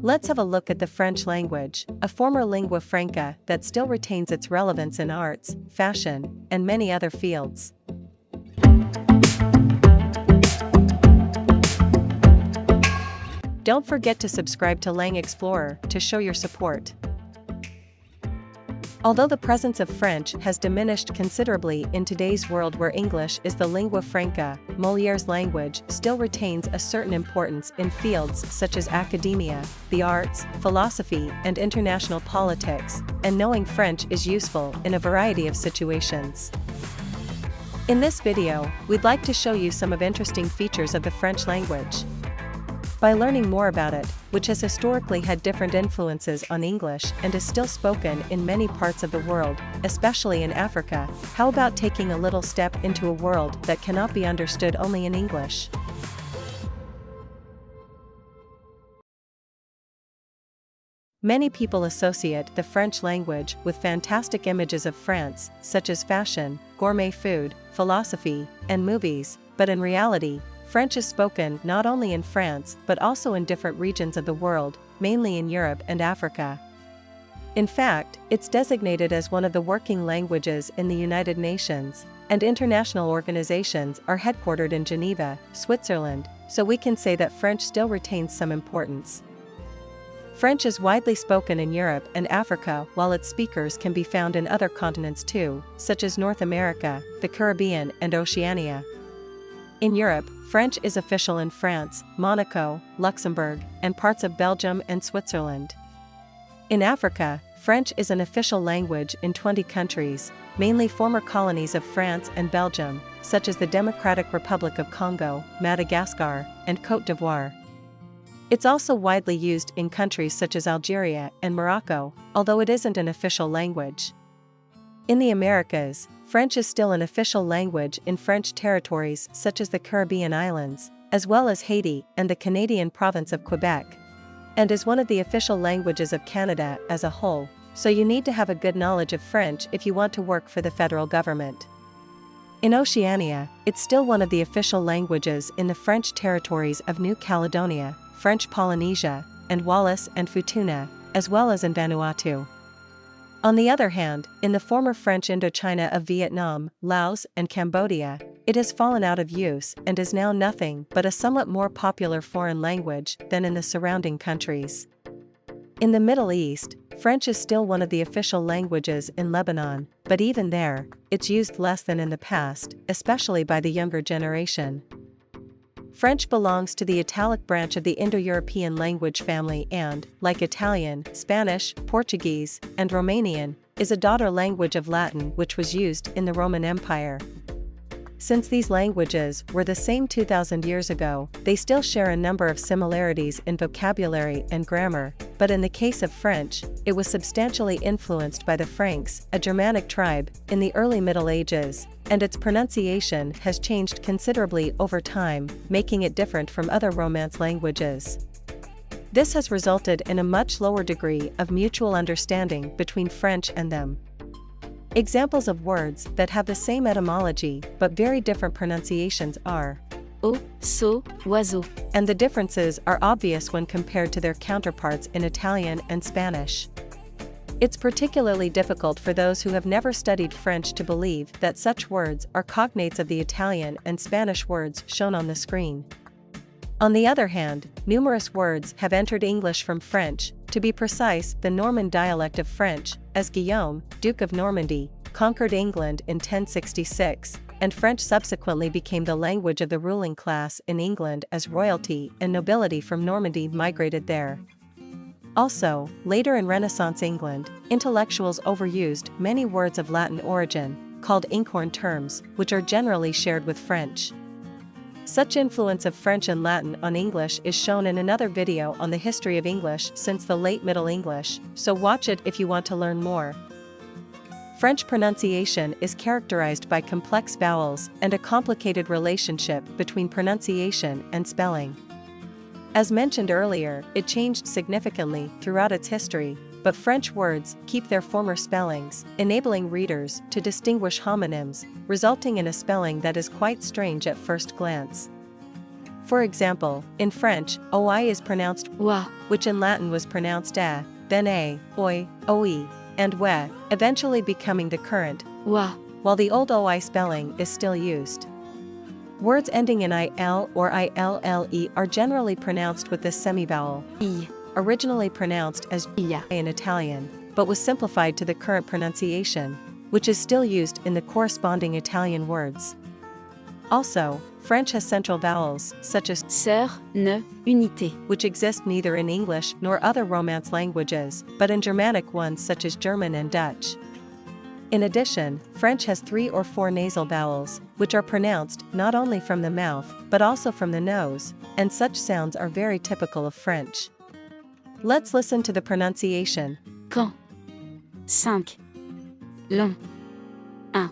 Let's have a look at the French language, a former lingua franca that still retains its relevance in arts, fashion, and many other fields. Don't forget to subscribe to Lang Explorer to show your support. Although the presence of French has diminished considerably in today's world where English is the lingua franca, Molière's language still retains a certain importance in fields such as academia, the arts, philosophy, and international politics, and knowing French is useful in a variety of situations. In this video, we'd like to show you some of interesting features of the French language. By learning more about it, which has historically had different influences on English and is still spoken in many parts of the world, especially in Africa, how about taking a little step into a world that cannot be understood only in English? Many people associate the French language with fantastic images of France, such as fashion, gourmet food, philosophy, and movies, but in reality, French is spoken not only in France but also in different regions of the world, mainly in Europe and Africa. In fact, it's designated as one of the working languages in the United Nations, and international organizations are headquartered in Geneva, Switzerland, so we can say that French still retains some importance. French is widely spoken in Europe and Africa, while its speakers can be found in other continents too, such as North America, the Caribbean, and Oceania. In Europe, French is official in France, Monaco, Luxembourg, and parts of Belgium and Switzerland. In Africa, French is an official language in 20 countries, mainly former colonies of France and Belgium, such as the Democratic Republic of Congo, Madagascar, and Côte d'Ivoire. It's also widely used in countries such as Algeria and Morocco, although it isn't an official language. In the Americas, French is still an official language in French territories such as the Caribbean islands, as well as Haiti and the Canadian province of Quebec, and is one of the official languages of Canada as a whole, so you need to have a good knowledge of French if you want to work for the federal government. In Oceania, it's still one of the official languages in the French territories of New Caledonia, French Polynesia, and Wallis and Futuna, as well as in Vanuatu. On the other hand, in the former French Indochina of Vietnam, Laos, and Cambodia, it has fallen out of use and is now nothing but a somewhat more popular foreign language than in the surrounding countries. In the Middle East, French is still one of the official languages in Lebanon, but even there, it's used less than in the past, especially by the younger generation. French belongs to the Italic branch of the Indo-European language family and, like Italian, Spanish, Portuguese, and Romanian, is a daughter language of Latin which was used in the Roman Empire. Since these languages were the same 2,000 years ago, they still share a number of similarities in vocabulary and grammar, but in the case of French, it was substantially influenced by the Franks, a Germanic tribe, in the early Middle Ages, and its pronunciation has changed considerably over time, making it different from other Romance languages. This has resulted in a much lower degree of mutual understanding between French and them. Examples of words that have the same etymology but very different pronunciations are eau, so, oiseau, and the differences are obvious when compared to their counterparts in Italian and Spanish. It's particularly difficult for those who have never studied French to believe that such words are cognates of the Italian and Spanish words shown on the screen. On the other hand, numerous words have entered English from French, to be precise, the Norman dialect of French, as Guillaume, Duke of Normandy, conquered England in 1066, and French subsequently became the language of the ruling class in England as royalty and nobility from Normandy migrated there. Also, later in Renaissance England, intellectuals overused many words of Latin origin, called Inkhorn terms, which are generally shared with French. Such influence of French and Latin on English is shown in another video on the history of English since the late Middle English, so watch it if you want to learn more. French pronunciation is characterized by complex vowels and a complicated relationship between pronunciation and spelling. As mentioned earlier, it changed significantly throughout its history, but French words keep their former spellings, enabling readers to distinguish homonyms, resulting in a spelling that is quite strange at first glance. For example, in French, oi is pronounced wa, which in Latin was pronounced then a, oi, oi, and we, eventually becoming the current wa, while the old oi spelling is still used. Words ending in il or ille are generally pronounced with this semivowel, I, originally pronounced as ia, in Italian, but was simplified to the current pronunciation, which is still used in the corresponding Italian words. Also, French has central vowels, such as sœur, ne, unité. which exist neither in English nor other Romance languages, but in Germanic ones such as German and Dutch. In addition, French has 3 or 4 nasal vowels, which are pronounced not only from the mouth, but also from the nose, and such sounds are very typical of French. Let's listen to the pronunciation. Quand. 5. Long. 1.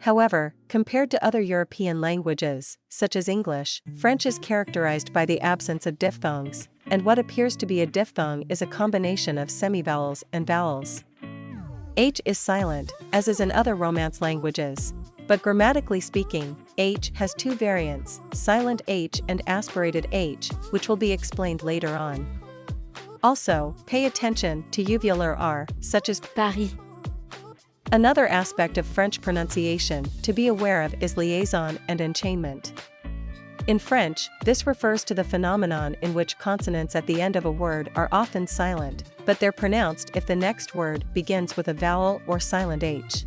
However, compared to other European languages, such as English, French is characterized by the absence of diphthongs, and what appears to be a diphthong is a combination of semivowels and vowels. H is silent, as is in other Romance languages. But grammatically speaking, H has 2 variants, silent H and aspirated H, which will be explained later on. Also, pay attention to uvular R, such as Paris. Another aspect of French pronunciation to be aware of is liaison and enchainment. In French, this refers to the phenomenon in which consonants at the end of a word are often silent, but they're pronounced if the next word begins with a vowel or silent H.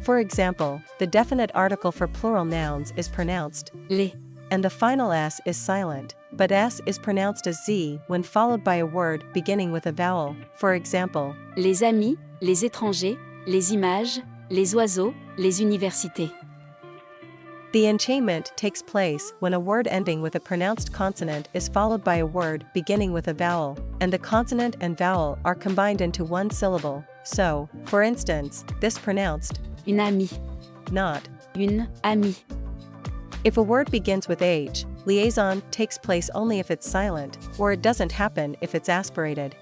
For example, the definite article for plural nouns is pronounced Les. and the final S is silent, but S is pronounced as Z when followed by a word beginning with a vowel, for example, Les amis, les étrangers, les images, les oiseaux, les universités. The enchainment takes place when a word ending with a pronounced consonant is followed by a word beginning with a vowel, and the consonant and vowel are combined into one syllable. So, for instance, this pronounced Une amie. not. Une amie. If a word begins with H, liaison takes place only if it's silent, or it doesn't happen if it's aspirated.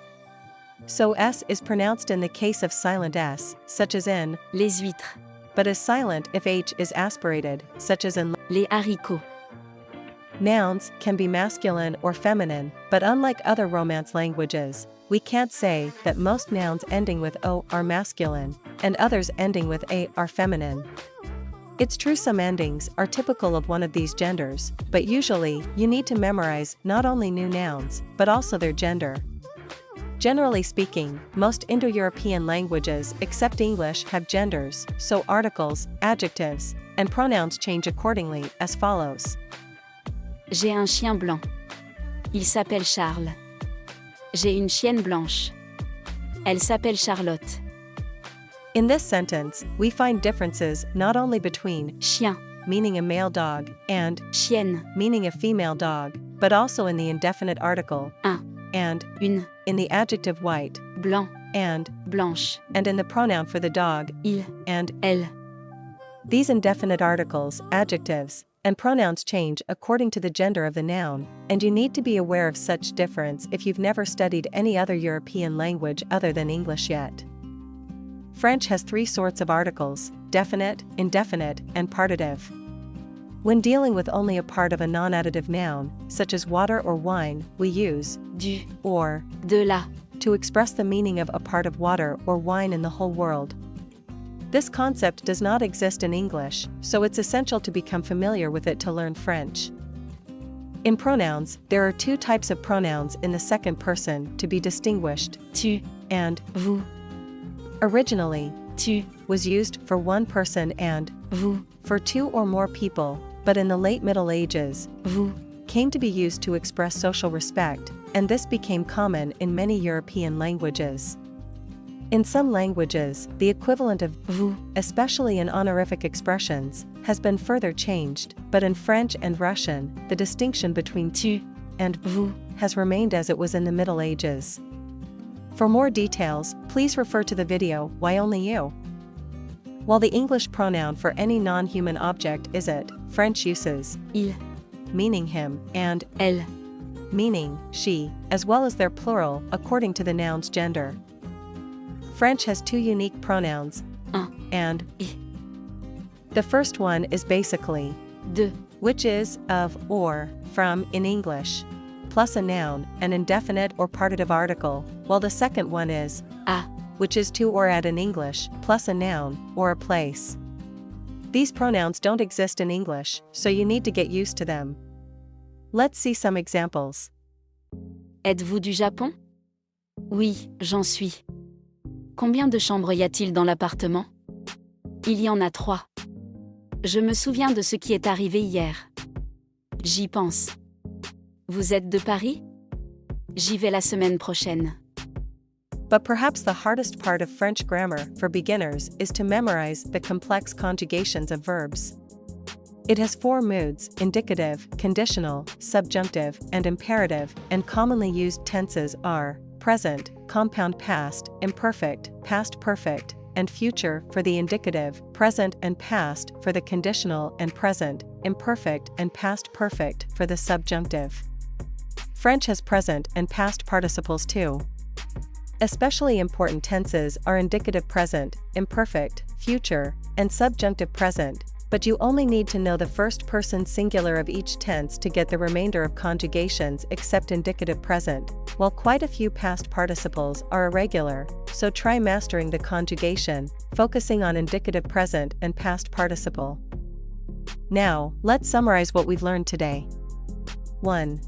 So S is pronounced in the case of silent S, such as in Les huîtres. but is silent if H is aspirated, such as in Les haricots. Nouns can be masculine or feminine, but unlike other Romance languages, we can't say that most nouns ending with O are masculine, and others ending with A are feminine. It's true some endings are typical of one of these genders, but usually you need to memorize not only new nouns, but also their gender. Generally speaking, most Indo-European languages except English have genders, so articles, adjectives, and pronouns change accordingly as follows. J'ai un chien blanc. Il s'appelle Charles. J'ai une chienne blanche. Elle s'appelle Charlotte. In this sentence, we find differences not only between Chien, meaning a male dog, and chienne, meaning a female dog, but also in the indefinite article un, and une, in the adjective white, blanc, and blanche, in the pronoun for the dog, il, and. elle. These indefinite articles, adjectives, and pronouns change according to the gender of the noun, and you need to be aware of such difference if you've never studied any other European language other than English yet. French has 3 sorts of articles: definite, indefinite, and partitive. When dealing with only a part of a non-additive noun, such as water or wine, we use Du, or de la. to express the meaning of a part of water or wine in the whole world. This concept does not exist in English, so it's essential to become familiar with it to learn French. In pronouns, there are 2 types of pronouns in the second person to be distinguished: Tu, and. vous. Originally, Tu, was used for one person and vous, for 2 or more people, but in the late Middle Ages, vous. came to be used to express social respect, and this became common in many European languages. In some languages, the equivalent of vous, especially in honorific expressions, has been further changed, but in French and Russian, the distinction between Tu, and vous. has remained as it was in the Middle Ages. For more details, please refer to the video, Why Only You? While the English pronoun for any non-human object is it, French uses Il, meaning him, and elle. meaning she, as well as their plural according to the noun's gender. French has 2 unique pronouns, Un, and. et. The first one is basically De, which is, of, or, from in English, plus a noun, an indefinite or partitive article, while the second one is, à, which is to or at in English, plus a noun, or a place. These pronouns don't exist in English, so you need to get used to them. Let's see some examples. Êtes-vous du Japon? Oui, j'en suis. Combien de chambres y a-t-il dans l'appartement? Il y en a 3. Je me souviens de ce qui est arrivé hier. J'y pense. Vous êtes de Paris? J'y vais la semaine prochaine. But perhaps the hardest part of French grammar for beginners is to memorize the complex conjugations of verbs. It has 4 moods: indicative, conditional, subjunctive, and imperative, and commonly used tenses are present, compound past, imperfect, past perfect, and future for the indicative, present and past for the conditional, and present, imperfect and past perfect for the subjunctive. French has present and past participles too. Especially important tenses are indicative present, imperfect, future, and subjunctive present, but you only need to know the first person singular of each tense to get the remainder of conjugations except indicative present, while quite a few past participles are irregular, so try mastering the conjugation, focusing on indicative present and past participle. Now, let's summarize what we've learned today. 1.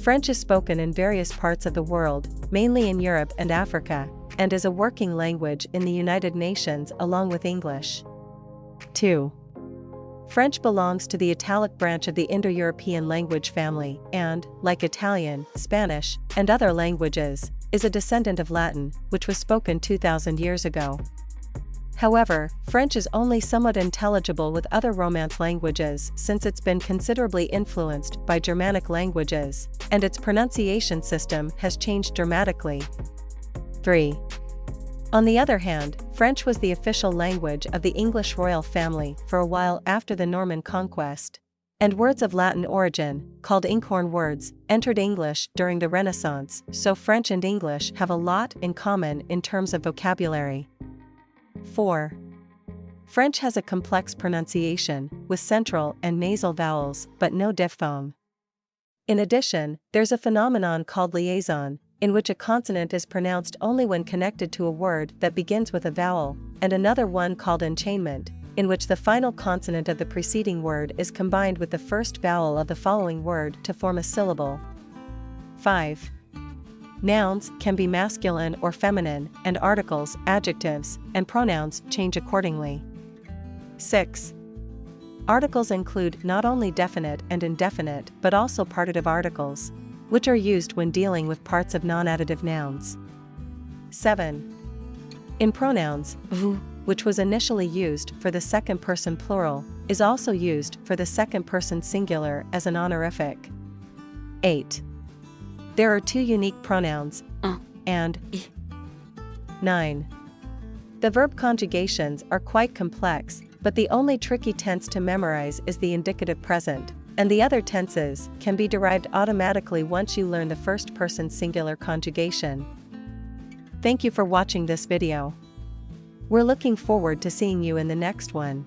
French is spoken in various parts of the world, mainly in Europe and Africa, and is a working language in the United Nations along with English. 2. French belongs to the Italic branch of the Indo-European language family and, like Italian, Spanish, and other languages, is a descendant of Latin, which was spoken 2,000 years ago. However, French is only somewhat intelligible with other Romance languages since it's been considerably influenced by Germanic languages, and its pronunciation system has changed dramatically. 3. On the other hand, French was the official language of the English royal family for a while after the Norman conquest, and words of Latin origin, called inkhorn words, entered English during the Renaissance, so French and English have a lot in common in terms of vocabulary. 4. French has a complex pronunciation, with central and nasal vowels but no diphthong. In addition, there's a phenomenon called liaison, in which a consonant is pronounced only when connected to a word that begins with a vowel, and another one called enchainment, in which the final consonant of the preceding word is combined with the first vowel of the following word to form a syllable. 5. Nouns can be masculine or feminine, and articles, adjectives, and pronouns change accordingly. 6. Articles include not only definite and indefinite but also partitive articles, which are used when dealing with parts of non-additive nouns. 7. In pronouns, vous, which was initially used for the second person plural, is also used for the second person singular as an honorific. 8. There are 2 unique pronouns, un and I. 9. The verb conjugations are quite complex, but the only tricky tense to memorize is the indicative present, and the other tenses can be derived automatically once you learn the first person singular conjugation. Thank you for watching this video. We're looking forward to seeing you in the next one.